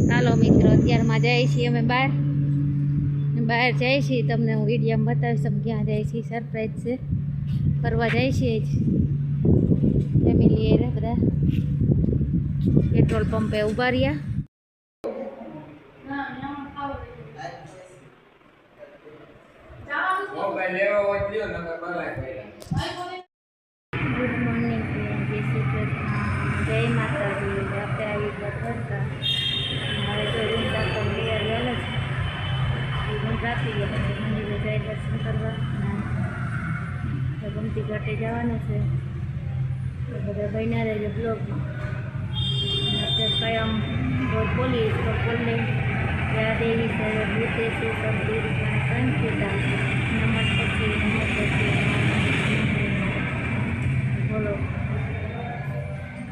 ચાલો મિત્રો, અત્યારમાં જઈએ છીએ અમે બહાર જઈએ છીએ. તમને હું વિડીયોમાં બતાવીશ અમે ક્યાં જઈએ છીએ. સરપ્રાઈઝ છે, ફરવા જઈએ છીએ જ ફેમિલી એ બધા. પેટ્રોલ પંપે ઊભા રહ્યા. ગુડ મોર્નિંગ, જય શ્રી કૃષ્ણ, જય માતાજી. આપણે આવી ગયા ફરતા. હવે તો રૂમ રાખવા તૈયાર છે. રૂમ રાખી ગયા પછી મંદિરે જઈ દર્શન કરવા. ગમતી ઘાટે જવાનું છે. તો બધા બન્યા રહેજો બ્લોગમાં. અત્યારે કાયમ રોજ બોલીએ તો બોલે યા દેવી સર્વ ભૂતેષુ સંકીર્તન સંકિતા નમસ્તે નમસ્તે. બોલો,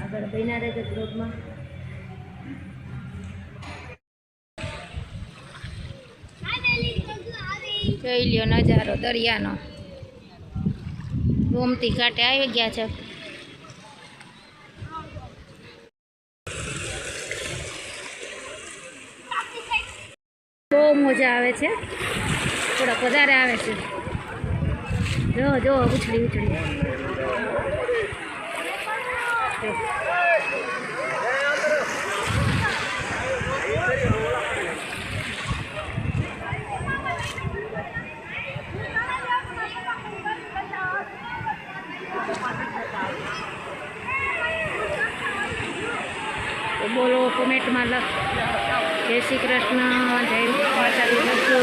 આગળ બન્યા રહેજો બ્લોગમાં. જોઈ લ્યો નજારો દરિયાનો. ગોમતી ઘાટે આવી ગયા છે. બહુ મજા આવે છે, થોડાક વધારે આવે છે. જો જો ઉછળી ઉછળી. તો બોલો કોમેન્ટમાં લખ. જય શ્રી કૃષ્ણ, જય માતાજી લખજો.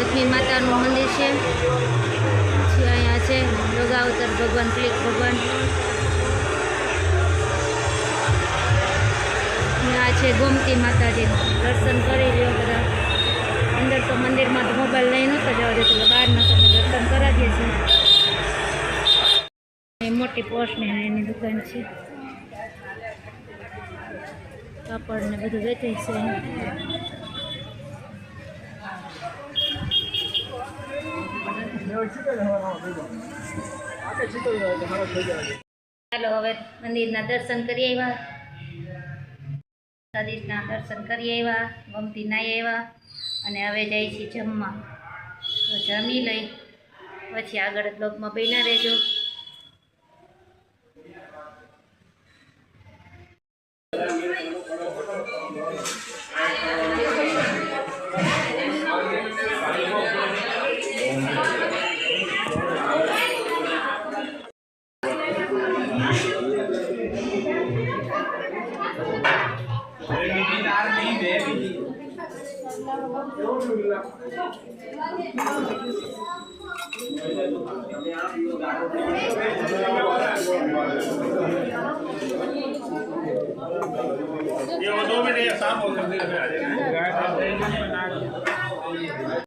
લક્ષ્મી માતાનું મંદિર છે. પછી અહીંયા છે યોગાવતર ભગવાન, ક્લિક ભગવાન. આ છે ગોમતી માતાજી. દર્શન કરી લ્યો બધા. અંદર તો મંદિરમાં તો મોબાઈલ લઈ નહોતો જવા દેતો, બહારના તમે દર્શન કરાવીએ છીએ. મોટી પોસ્ટની એની દુકાન છે. કાપડ ને બધું વેચાય છે. ચાલો હવે મંદિરના દર્શન કરી આવ્યા, સદીશના દર્શન કરી આવ્યા, ગમતી નાઈ આવ્યા અને હવે જઈએ છીએ જમવા. તો જમી લઈ પછી આગળ બ્લોગમાં બન્યા રહેજો. ये वो 2 मिनट साफ हो सकते हैं.